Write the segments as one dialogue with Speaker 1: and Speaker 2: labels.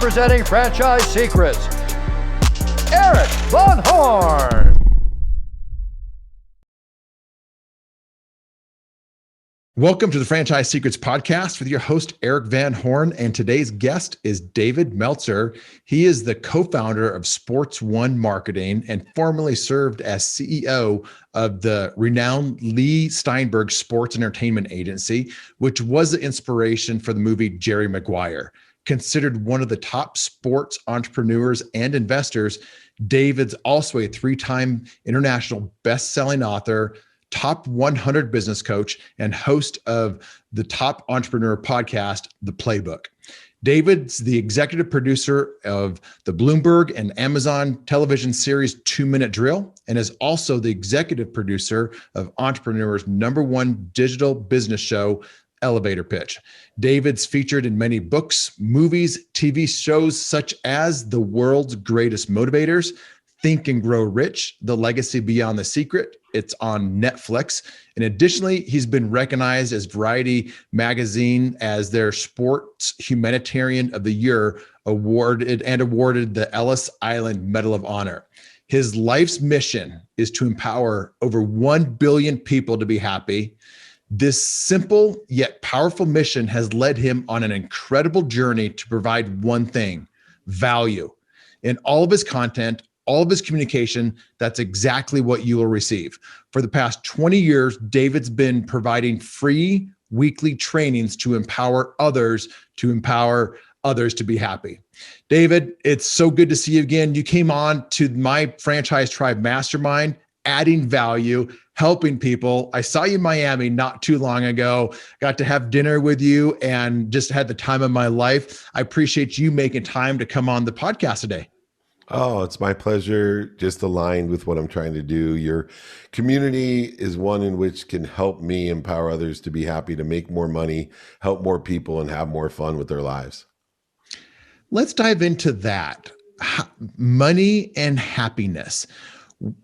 Speaker 1: representing Franchise Secrets, Eric Von Horn.
Speaker 2: Welcome to the Franchise Secrets podcast with your host, Eric Van Horn. And today's guest is David Meltzer. He is the co-founder of Sports One Marketing and formerly served as CEO of the renowned Leigh Steinberg Sports Entertainment Agency, which was the inspiration for the movie Jerry Maguire. Considered one of the top sports entrepreneurs and investors, David's also a three-time international best-selling author, top 100 business coach, and host of the top entrepreneur podcast, The Playbook. David's the executive producer of the Bloomberg and Amazon television series 2 Minute Drill, and is also the executive producer of Entrepreneur's #1 digital business show, Elevator Pitch. David's featured in many books, movies, TV shows such as The World's Greatest Motivators, Think and Grow Rich, The Legacy Beyond the Secret. It's on Netflix. And additionally, he's been recognized as Variety magazine as their Sports Humanitarian of the Year, awarded the Ellis Island Medal of Honor. His life's mission is to empower over 1 billion people to be happy. This simple yet powerful mission has led him on an incredible journey to provide one thing: value. In all of his content, all of his communication, that's exactly what you will receive. For the past 20 years, David's been providing free weekly trainings to empower others to be happy. David, it's so good to see you again. You came on to my Franchise Tribe Mastermind, adding value, helping people. I saw you in Miami not too long ago, got to have dinner with you and just had the time of my life. I appreciate you making time to come on the podcast today.
Speaker 3: Oh, it's my pleasure. Just aligned with what I'm trying to do. Your community is one in which can help me empower others to be happy, to make more money, help more people, and have more fun with their lives.
Speaker 2: Let's dive into that. Money and happiness.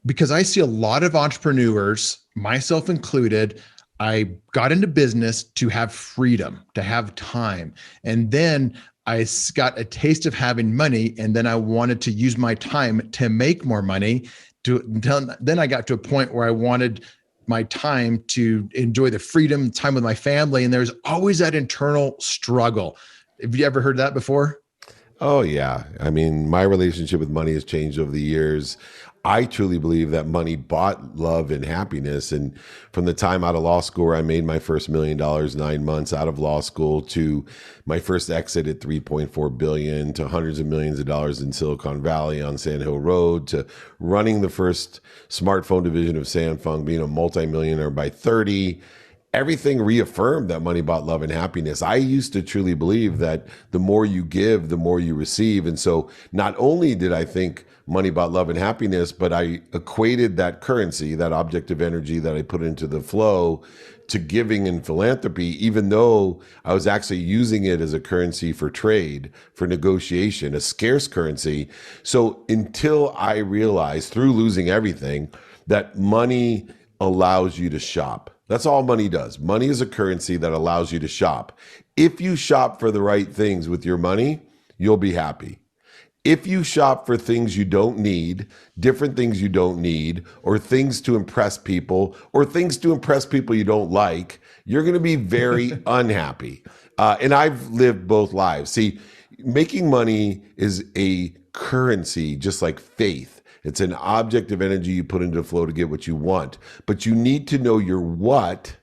Speaker 2: Because I see a lot of entrepreneurs, myself included, I got into business to have freedom, to have time. And then I got a taste of having money, and then I wanted to use my time to make more money. Then I got to a point where I wanted my time to enjoy the freedom, time with my family, and there's always that internal struggle. Have you ever heard that before?
Speaker 3: Oh, yeah. I mean, my relationship with money has changed over the years. I truly believe that money bought love and happiness. And from the time out of law school where I made my first $1 million 9 months out of law school, to my first exit at $3.4 billion, to hundreds of millions of dollars in Silicon Valley on Sand Hill Road, to running the first smartphone division of Samsung, being a multimillionaire by 30, everything reaffirmed that money bought love and happiness. I used to truly believe that the more you give, the more you receive. And so not only did I think money bought love and happiness, but I equated that currency, that object of energy that I put into the flow, to giving and philanthropy, even though I was actually using it as a currency for trade, for negotiation, a scarce currency. So until I realized through losing everything that money allows you to shop. That's all money does. Money is a currency that allows you to shop. If you shop for the right things with your money, you'll be happy. If you shop for things you don't need, different things you don't need, or things to impress people, or things to impress people you don't like, you're going to be very unhappy. And I've lived both lives. See, making money is a currency, just like faith. It's an object of energy you put into the flow to get what you want. But you need to know your what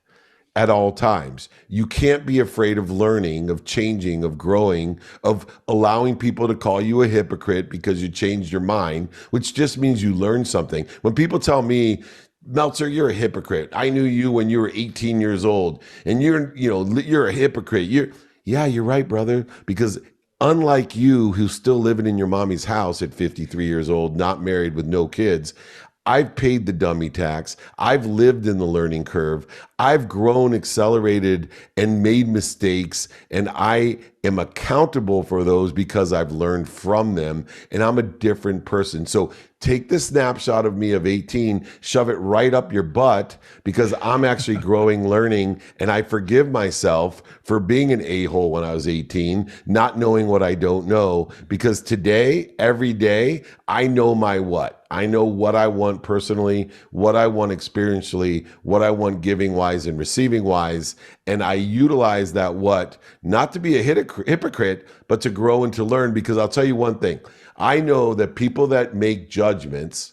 Speaker 3: at all times. You can't be afraid of learning, of changing, of growing, of allowing people to call you a hypocrite because you changed your mind, which just means you learned something. When people tell me, Meltzer, you're a hypocrite. I knew you when you were 18 years old, and you're a hypocrite. You're right, brother, because unlike you, who's still living in your mommy's house at 53 years old, not married with no kids, I've paid the dummy tax. I've lived in the learning curve. I've grown, accelerated, and made mistakes, and I am accountable for those because I've learned from them, and I'm a different person. So take the snapshot of me of 18, shove it right up your butt, because I'm actually growing, learning, and I forgive myself for being an a-hole when I was 18, not knowing what I don't know, because today, every day, I know my what. I know what I want personally, what I want experientially, what I want giving wise and receiving wise. And I utilize that what, not to be a hypocrite, but to grow and to learn. Because I'll tell you one thing, I know that people that make judgments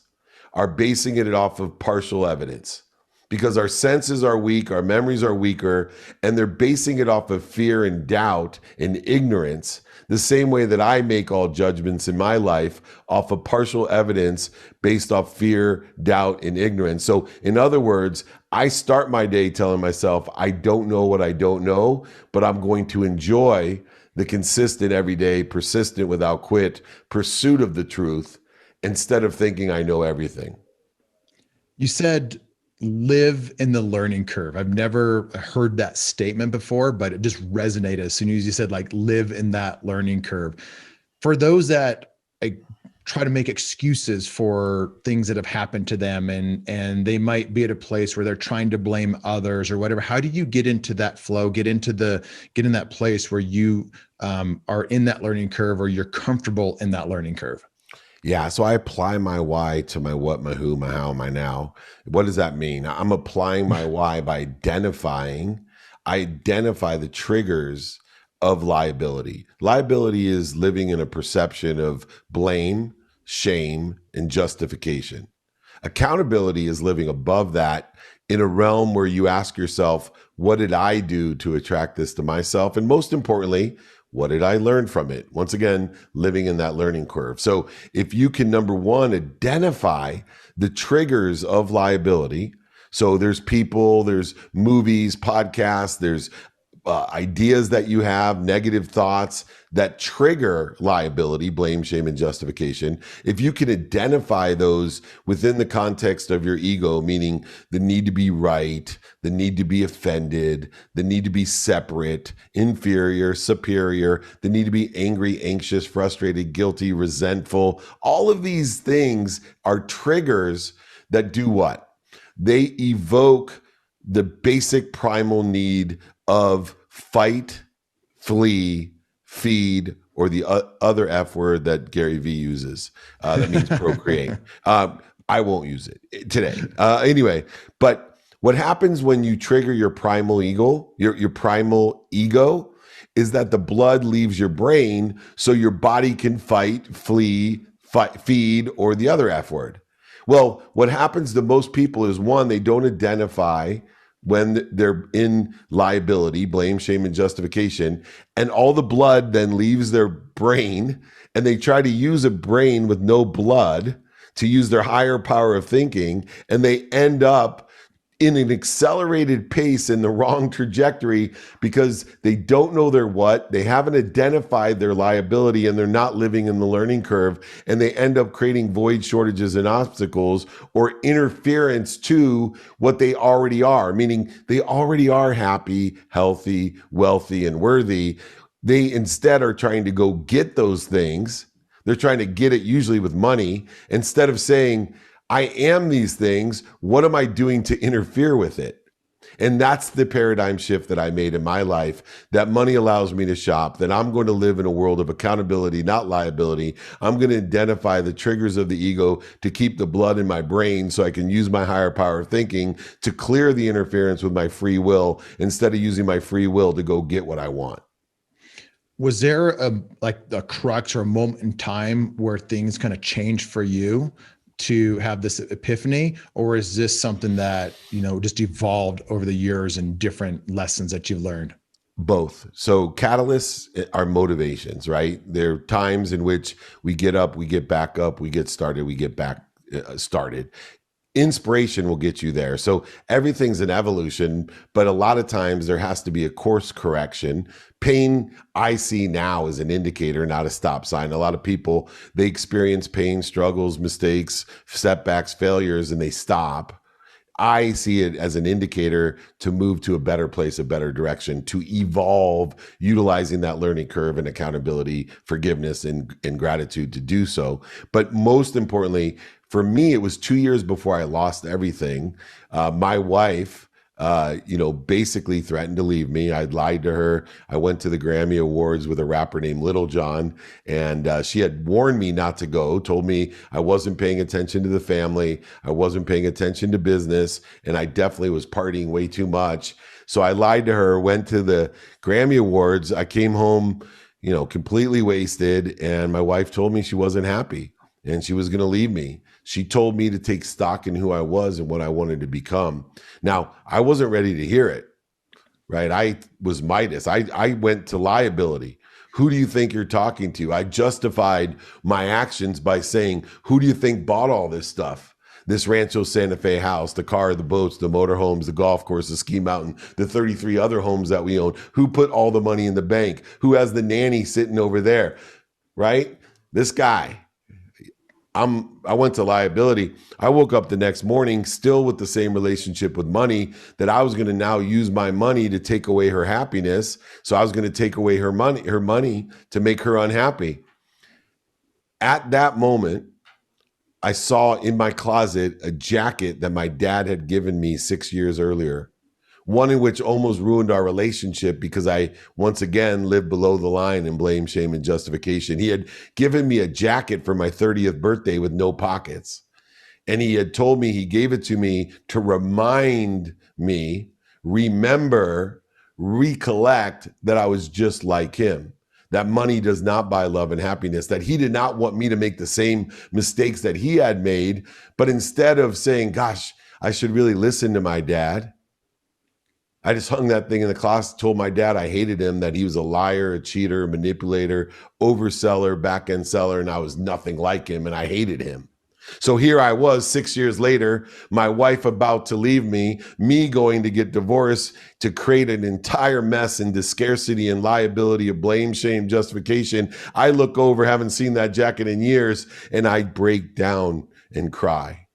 Speaker 3: are basing it off of partial evidence, because our senses are weak, our memories are weaker, and they're basing it off of fear and doubt and ignorance, the same way that I make all judgments in my life off of partial evidence based off fear, doubt, and ignorance. So in other words, I start my day telling myself, I don't know what I don't know, but I'm going to enjoy the consistent, everyday, persistent, without quit pursuit of the truth, instead of thinking I know everything.
Speaker 2: You said live in the learning curve. I've never heard that statement before, but it just resonated as soon as you said, like, live in that learning curve. For those that try to make excuses for things that have happened to them, and they might be at a place where they're trying to blame others or whatever, how do you get into that flow, get in that place where you are in that learning curve, or you're comfortable in that learning curve?
Speaker 3: Yeah, so I apply my why to my what, my who, my how, my now. What does that mean? I'm applying my why by identify the triggers of liability. Liability is living in a perception of blame, shame, and justification. Accountability is living above that in a realm where you ask yourself, what did I do to attract this to myself? And most importantly, what did I learn from it? Once again, living in that learning curve. So if you can, number one, identify the triggers of liability. So there's people, there's movies, podcasts, there's ideas that you have, negative thoughts that trigger liability, blame, shame, and justification. If you can identify those within the context of your ego, meaning the need to be right, the need to be offended, the need to be separate, inferior, superior, the need to be angry, anxious, frustrated, guilty, resentful, all of these things are triggers that do what? They evoke the basic primal need of fight, flee, feed, or the other F word that Gary Vee uses. That means procreate. I won't use it today. Anyway, but what happens when you trigger your primal ego, your primal ego, is that the blood leaves your brain so your body can fight, flee, feed, or the other F word. Well, what happens to most people is, one, they don't identify when they're in liability, blame, shame, and justification, and all the blood then leaves their brain, and they try to use a brain with no blood to use their higher power of thinking, and they end up in an accelerated pace in the wrong trajectory because they don't know their what, they haven't identified their liability, and they're not living in the learning curve, and they end up creating void, shortages, and obstacles, or interference to what they already are, meaning they already are happy, healthy, wealthy, and worthy. They instead are trying to go get those things. They're trying to get it usually with money, instead of saying, I am these things. What am I doing to interfere with it? And that's the paradigm shift that I made in my life, that money allows me to shop, that I'm going to live in a world of accountability, not liability. I'm going to identify the triggers of the ego to keep the blood in my brain so I can use my higher power of thinking to clear the interference with my free will, instead of using my free will to go get what I want.
Speaker 2: Was there a crux or a moment in time where things kind of changed for you to have this epiphany, or is this something that, just evolved over the years and different lessons that you've learned?
Speaker 3: Both. So catalysts are motivations, right? There are times in which we get up, we get back up, we get started, we get back started. Inspiration will get you there. So everything's an evolution, but a lot of times there has to be a course correction. Pain I see now is an indicator, not a stop sign. A lot of people, they experience pain, struggles, mistakes, setbacks, failures, and they stop. I see it as an indicator to move to a better place, a better direction, to evolve, utilizing that learning curve and accountability, forgiveness, and gratitude to do so. But most importantly, for me, it was 2 years before I lost everything. My wife, basically threatened to leave me. I lied to her. I went to the Grammy Awards with a rapper named Little John, and she had warned me not to go, told me I wasn't paying attention to the family, I wasn't paying attention to business, and I definitely was partying way too much. So I lied to her, went to the Grammy Awards. I came home, completely wasted, and my wife told me she wasn't happy and she was going to leave me. She told me to take stock in who I was and what I wanted to become. Now, I wasn't ready to hear it, right? I was Midas. I went to liability. Who do you think you're talking to? I justified my actions by saying, who do you think bought all this stuff? This Rancho Santa Fe house, the car, the boats, the motorhomes, the golf course, the ski mountain, the 33 other homes that we own. Who put all the money in the bank? Who has the nanny sitting over there, right? This guy. I went to liability. I woke up the next morning still with the same relationship with money, that I was going to now use my money to take away her happiness. So I was going to take away her money to make her unhappy. At that moment, I saw in my closet a jacket that my dad had given me 6 years earlier. One in which almost ruined our relationship because I, once again, lived below the line in blame, shame, and justification. He had given me a jacket for my 30th birthday with no pockets. And he had told me he gave it to me to remind me, remember, recollect that I was just like him. That money does not buy love and happiness, that he did not want me to make the same mistakes that he had made. But instead of saying, gosh, I should really listen to my dad, I just hung that thing in the class, told my dad I hated him, that he was a liar, a cheater, a manipulator, overseller, back-end seller, and I was nothing like him, and I hated him. So here I was 6 years later, my wife about to leave me going to get divorced, to create an entire mess into scarcity and liability of blame, shame, justification. I look over, haven't seen that jacket in years, and I break down and cry.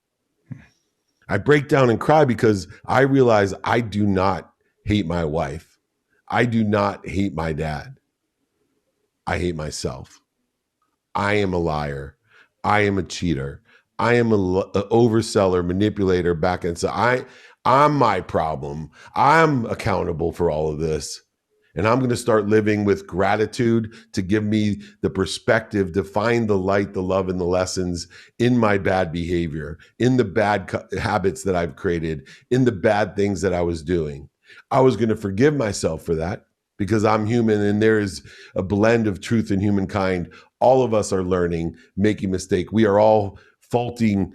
Speaker 3: I break down and cry because I realize I do not hate my wife. I do not hate my dad. I hate myself. I am a liar. I am a cheater. I am an overseller, manipulator, back end. So I'm my problem. I'm accountable for all of this. And I'm going to start living with gratitude to give me the perspective to find the light, the love, and the lessons in my bad behavior, in the bad habits that I've created, in the bad things that I was doing. I was going to forgive myself for that because I'm human and there is a blend of truth and humankind. All of us are learning, making mistakes. We are all faulting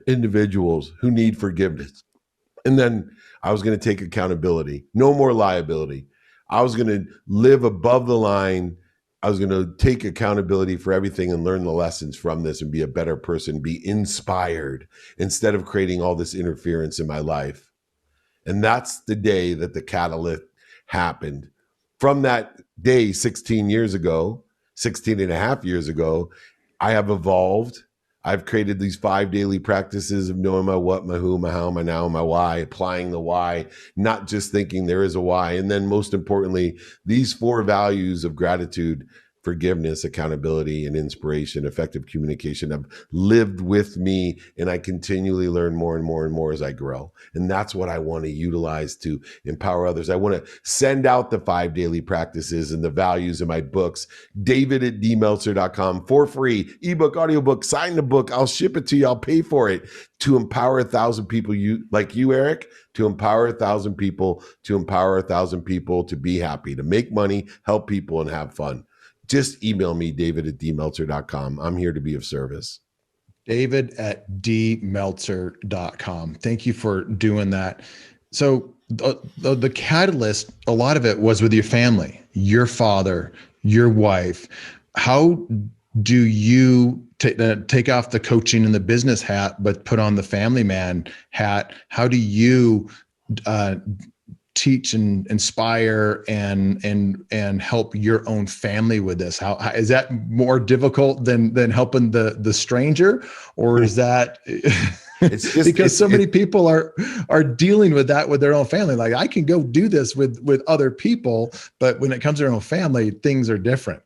Speaker 3: individuals who need forgiveness. And then I was going to take accountability. No more liability. I was going to live above the line. I was going to take accountability for everything and learn the lessons from this and be a better person, be inspired instead of creating all this interference in my life. And that's the day that the catalyst happened. From that day, 16 and a half years ago, I have evolved. I've created these 5 daily practices of knowing my what, my who, my how, my now, my why, applying the why, not just thinking there is a why. And then most importantly, these 4 values of gratitude, forgiveness, accountability, and inspiration, effective communication have lived with me, and I continually learn more and more and more as I grow. And that's what I want to utilize to empower others. I want to send out the 5 daily practices and the values in my books, david@dmeltzer.com, for free, ebook, audiobook, sign the book. I'll ship it to you. I'll pay for it, to empower 1,000 people like you, Eric, to empower 1,000 people, to be happy, to make money, help people, and have fun. Just email me, david@dmeltzer.com. I'm here to be of service.
Speaker 2: david@dmeltzer.com. Thank you for doing that. So the catalyst, a lot of it was with your family, your father, your wife. How do you take off the coaching and the business hat, but put on the family man hat? How do you teach and inspire and help your own family with this? How is that more difficult than helping the stranger, or is that?
Speaker 3: It's just
Speaker 2: because so many people are dealing with that with their own family. Like, I can go do this with other people, but when it comes to their own family, things are different.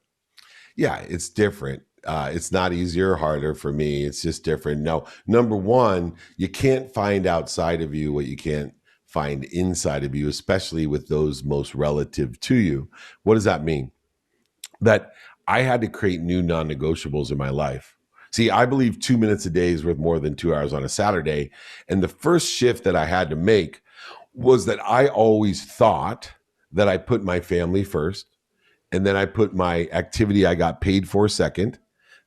Speaker 3: Yeah, it's different. It's not easier or harder for me. It's just different. No, number one, you can't find outside of you what you can't find inside of you, especially with those most relative to you. What does that mean? That I had to create new non-negotiables in my life. See, I believe 2 minutes a day is worth more than 2 hours on a Saturday. And the first shift that I had to make was that I always thought that I put my family first, and then I put my activity I got paid for second.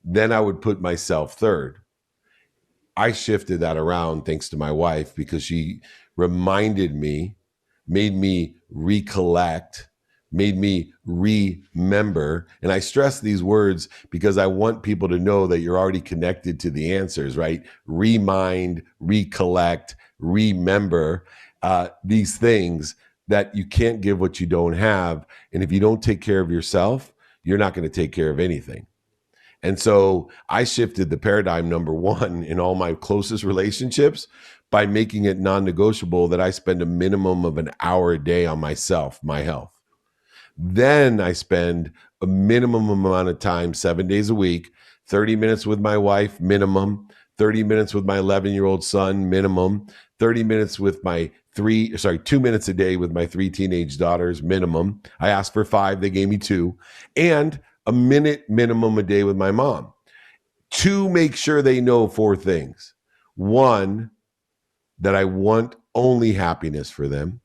Speaker 3: Then I would put myself third. I shifted that around thanks to my wife, because she reminded me, made me recollect, made me remember. And I stress these words because I want people to know that you're already connected to the answers, right? Remind, recollect, remember, these things that you can't give what you don't have. And if you don't take care of yourself, you're not going to take care of anything. And so I shifted the paradigm, number one, in all my closest relationships by making it non-negotiable that I spend a minimum of an hour a day on myself, my health. Then I spend a minimum amount of time, 7 days a week, 30 minutes with my wife, minimum, 30 minutes with my 11-year-old son, minimum, 30 minutes with my 2 minutes a day with my 3 teenage daughters, minimum. I asked for 5, they gave me 2, and a minute minimum a day with my mom, to make sure they know 4 things. 1, that I want only happiness for them.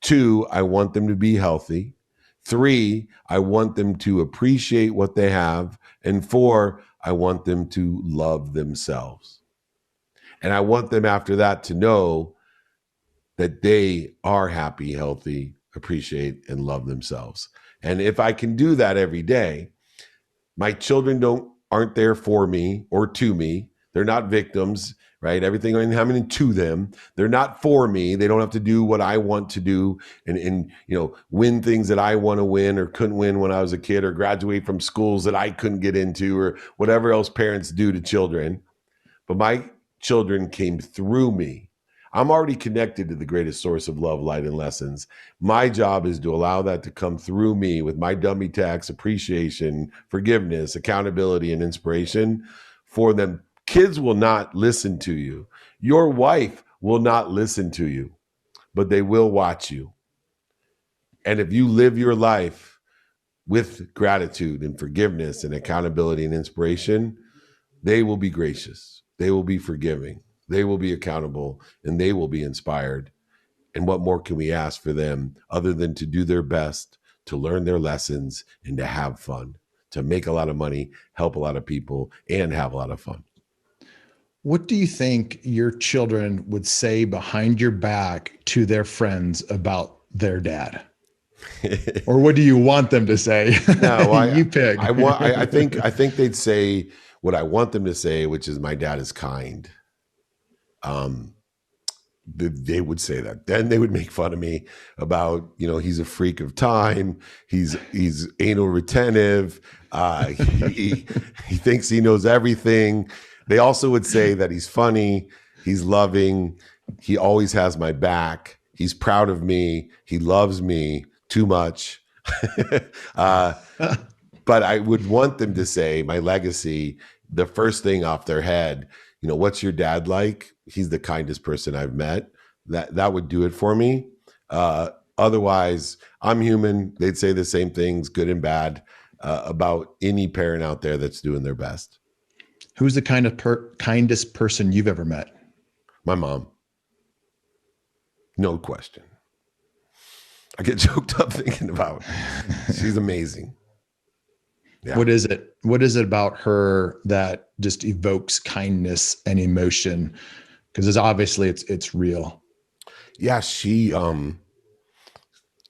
Speaker 3: 2, I want them to be healthy. 3, I want them to appreciate what they have. And 4, I want them to love themselves. And I want them after that to know that they are happy, healthy, appreciate, and love themselves. And if I can do that every day, my children aren't there for me or to me. They're not victims, right? Everything I'm happening to them. They're not for me. They don't have to do what I want to do and win things that I want to win or couldn't win when I was a kid, or graduate from schools that I couldn't get into, or whatever else parents do to children. But my children came through me. I'm already connected to the greatest source of love, light, and lessons. My job is to allow that to come through me with my dummy tax, appreciation, forgiveness, accountability, and inspiration for them. Kids will not listen to you. Your wife will not listen to you, but they will watch you. And if you live your life with gratitude and forgiveness and accountability and inspiration, they will be gracious. They will be forgiving. They will be accountable, and they will be inspired. And what more can we ask for them other than to do their best, to learn their lessons, and to have fun, to make a lot of money, help a lot of people, and have a lot of fun?
Speaker 2: What do you think your children would say behind your back to their friends about their dad? Or what do you want them to say?
Speaker 3: No,
Speaker 2: you pick.
Speaker 3: I think they'd say what I want them to say, which is, my dad is kind. They would say that. Then they would make fun of me about, he's a freak of time. He's anal retentive. He thinks he knows everything. They also would say that he's funny. He's loving. He always has my back. He's proud of me. He loves me too much. But I would want them to say my legacy, the first thing off their head, what's your dad like? He's the kindest person I've met. That would do it for me. Otherwise, I'm human. They'd say the same things, good and bad, about any parent out there that's doing their best.
Speaker 2: Who's the kindest person you've ever met?
Speaker 3: My mom. No question. I get choked up thinking about it. She's amazing. Yeah.
Speaker 2: What is it? What is it about her that just evokes kindness and emotion? Because it's real.
Speaker 3: Yeah, she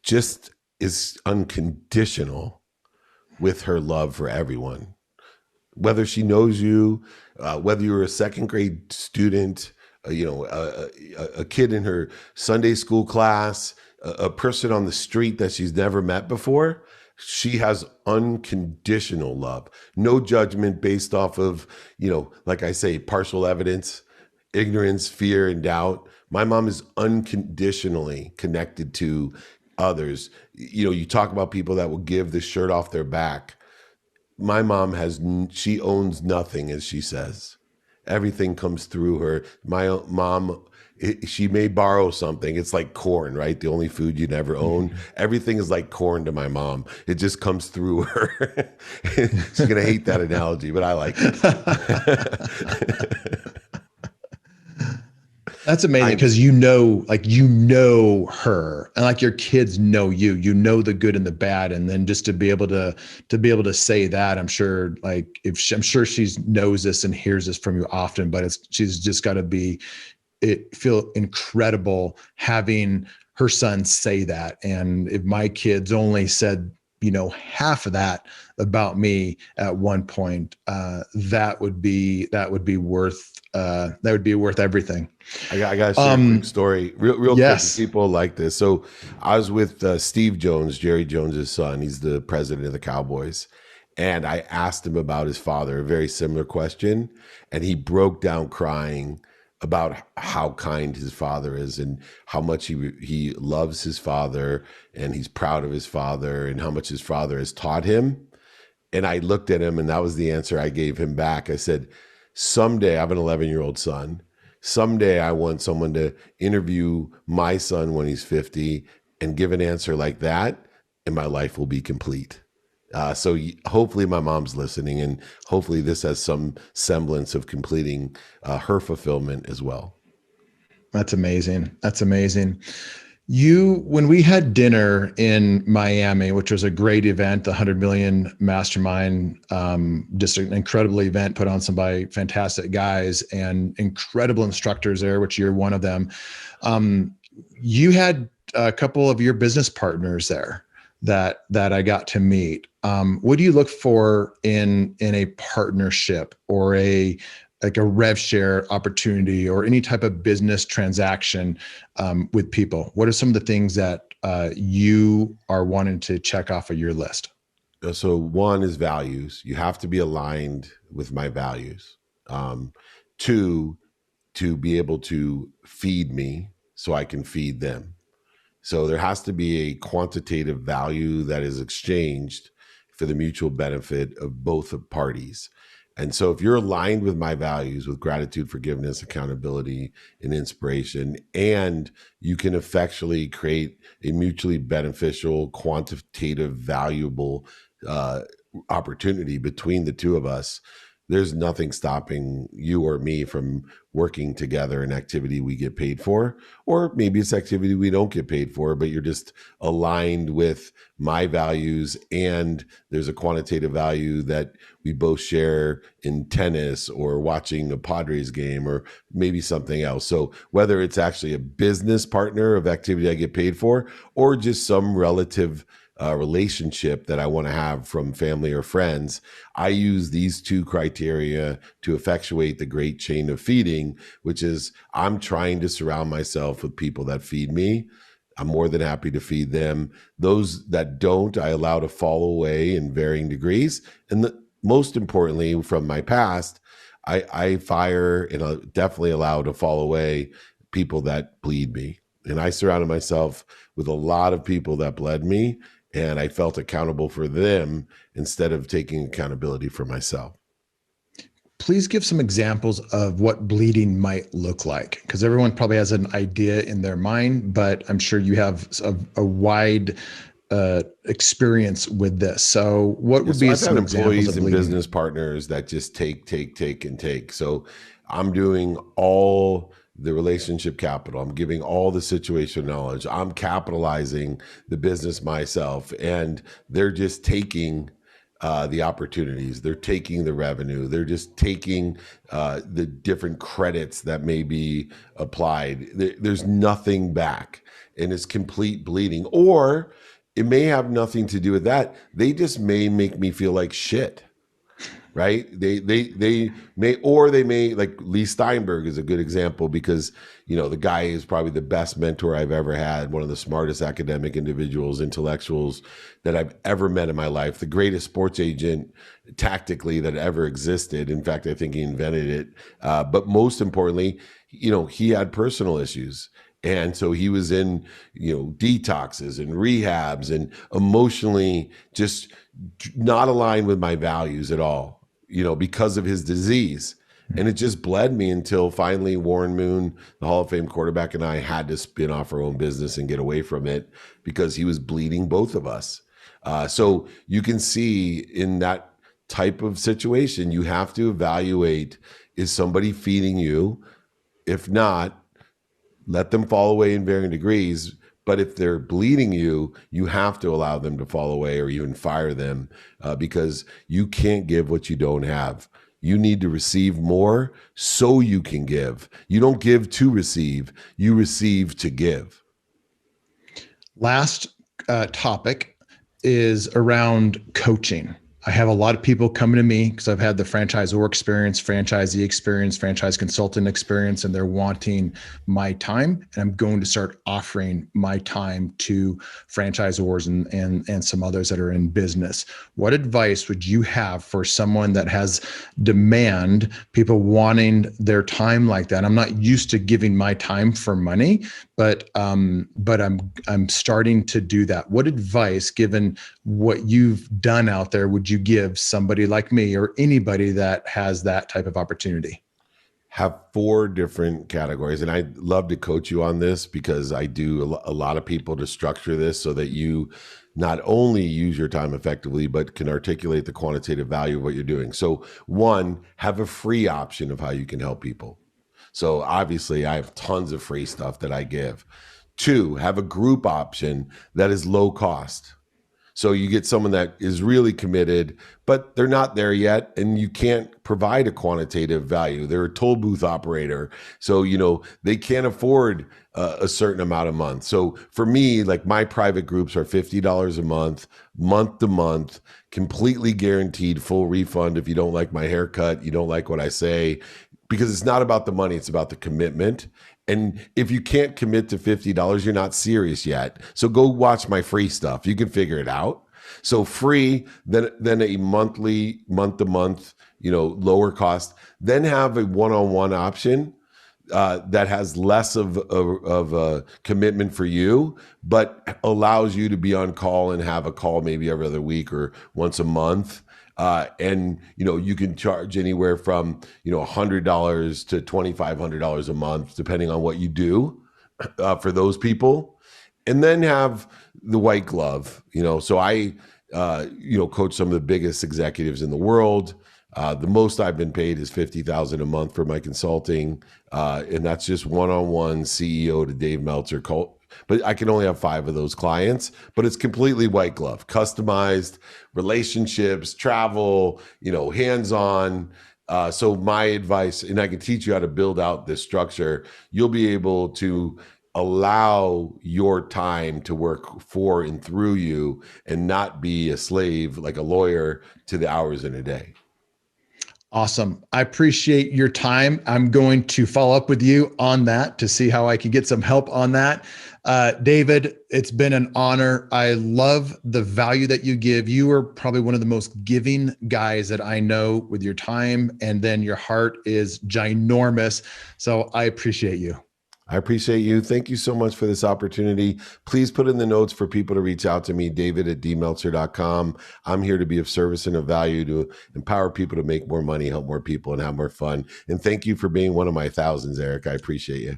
Speaker 3: just is unconditional with her love for everyone. Whether she knows you, whether you're a second grade student, a kid in her Sunday school class, a person on the street that she's never met before, she has unconditional love. No judgment based off of, like I say, partial evidence. ignorance, fear, and doubt. My mom is unconditionally connected to others. You know, you talk about people that will give the shirt off their back. My mom she owns nothing, as she says. Everything comes through her. My mom, she may borrow something. It's like corn, right? The only food you never own. Everything is like corn to my mom. It just comes through her. She's going to hate that analogy, but I like it.
Speaker 2: That's amazing because like her, and like your kids know you. You know the good and the bad, and then just to be able to say that, I'm sure I'm sure she knows this and hears this from you often, but she's just got to feel incredible having her son say that. And if my kids only said half of that about me at one point, that would be worth everything.
Speaker 3: I got to share a quick story real
Speaker 2: yes.
Speaker 3: quick. People like this. So I was with Steve Jones, Jerry Jones's son. He's the president of the Cowboys. And I asked him about his father, a very similar question. And he broke down crying about how kind his father is and how much he loves his father and he's proud of his father and how much his father has taught him. And I looked at him and that was the answer I gave him back. I said, someday, I have an 11-year-old son. Someday I want someone to interview my son when he's 50 and give an answer like that, and my life will be complete. So hopefully my mom's listening, and hopefully this has some semblance of completing her fulfillment as well.
Speaker 2: That's amazing. That's amazing. When we had dinner in Miami, which was a great event, the 100 Million Mastermind, just an incredible event put on by fantastic guys and incredible instructors there, which you're one of them. You had a couple of your business partners there that I got to meet. What do you look for in a partnership or like a rev share opportunity or any type of business transaction with people? What are some of the things that you are wanting to check off of your list?
Speaker 3: So one is values. You have to be aligned with my values. Two, to be able to feed me so I can feed them. So there has to be a quantitative value that is exchanged for the mutual benefit of both parties. And so if you're aligned with my values, with gratitude, forgiveness, accountability, and inspiration, and you can effectually create a mutually beneficial, quantitative, valuable opportunity between the two of us, there's nothing stopping you or me from working together in activity we get paid for, or maybe it's activity we don't get paid for, but you're just aligned with my values and there's a quantitative value that we both share in tennis or watching a Padres game or maybe something else. So whether it's actually a business partner of activity I get paid for or just some relative relationship that I want to have from family or friends, I use these two criteria to effectuate the great chain of feeding, which is I'm trying to surround myself with people that feed me. I'm more than happy to feed them. Those that don't, I allow to fall away in varying degrees. And most importantly, from my past, I fire and I definitely allow to fall away people that bleed me. And I surrounded myself with a lot of people that bled me, and I felt accountable for them instead of taking accountability for myself.
Speaker 2: Please give some examples of what bleeding might look like, because everyone probably has an idea in their mind, but I'm sure you have a wide experience with this. So what would be some examples of bleeding?
Speaker 3: And business partners that just take. So I'm doing all the relationship capital. I'm giving all the situational knowledge. I'm capitalizing the business myself, and they're just taking the opportunities. They're taking the revenue. They're just taking the different credits that may be applied. There's nothing back, and it's complete bleeding. Or it may have nothing to do with that. They just may make me feel like shit. right? They may, like Leigh Steinberg is a good example because, the guy is probably the best mentor I've ever had, one of the smartest academic individuals, intellectuals that I've ever met in my life, the greatest sports agent tactically that ever existed. In fact, I think he invented it. But most importantly, he had personal issues. And so he was in, detoxes and rehabs and emotionally just not aligned with my values at all, because of his disease. And it just bled me until finally Warren Moon, the Hall of Fame quarterback, and I had to spin off our own business and get away from it because he was bleeding both of us. So you can see in that type of situation, you have to evaluate, is somebody feeding you? If not, let them fall away in varying degrees. But if they're bleeding you, you have to allow them to fall away or even fire them because you can't give what you don't have. You need to receive more so you can give. You don't give to receive, you receive to give.
Speaker 2: Last topic is around coaching. I have a lot of people coming to me because I've had the franchisor experience, franchisee experience, franchise consultant experience, and they're wanting my time. And I'm going to start offering my time to franchisors and some others that are in business. What advice would you have for someone that has demand, people wanting their time like that? I'm not used to giving my time for money, but I'm starting to do that. What advice, given what you've done out there, would you give somebody like me or anybody that has that type of opportunity?
Speaker 3: Have 4 different categories. And I'd love to coach you on this because I do a lot of people to structure this so that you not only use your time effectively, but can articulate the quantitative value of what you're doing. So 1, have a free option of how you can help people. So obviously I have tons of free stuff that I give. 2, have a group option that is low cost. So you get someone that is really committed, but they're not there yet, and you can't provide a quantitative value. They're a toll booth operator, so they can't afford a certain amount a month. So for me, like my private groups are $50 a month to month, completely guaranteed full refund if you don't like my haircut, you don't like what I say, because it's not about the money, it's about the commitment. And if you can't commit to $50, you're not serious yet. So go watch my free stuff. You can figure it out. So free, then a monthly, month to month, lower cost. Then have a one-on-one option that has less of a commitment for you, but allows you to be on call and have a call maybe every other week or once a month. And you can charge anywhere from $100 to $2,500 a month, depending on what you do for those people. And then have the white glove. So I coach some of the biggest executives in the world. The most I've been paid is $50,000 a month for my consulting, and that's just one-on-one CEO to Dave Meltzer. But I can only have 5 of those clients, but it's completely white glove, customized relationships, travel, hands-on. So my advice, and I can teach you how to build out this structure, you'll be able to allow your time to work for and through you and not be a slave like a lawyer to the hours in a day.
Speaker 2: Awesome. I appreciate your time. I'm going to follow up with you on that to see how I can get some help on that. David, it's been an honor. I love the value that you give. You are probably one of the most giving guys that I know with your time, and then your heart is ginormous. So I appreciate you.
Speaker 3: I appreciate you. Thank you so much for this opportunity. Please put in the notes for people to reach out to me, david@dmeltzer.com. I'm here to be of service and of value to empower people to make more money, help more people, and have more fun. And thank you for being one of my thousands, Eric. I appreciate you.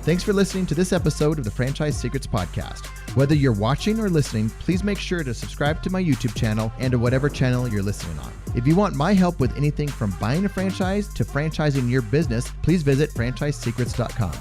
Speaker 4: Thanks for listening to this episode of the Franchise Secrets Podcast. Whether you're watching or listening, please make sure to subscribe to my YouTube channel and to whatever channel you're listening on. If you want my help with anything from buying a franchise to franchising your business, please visit franchisesecrets.com.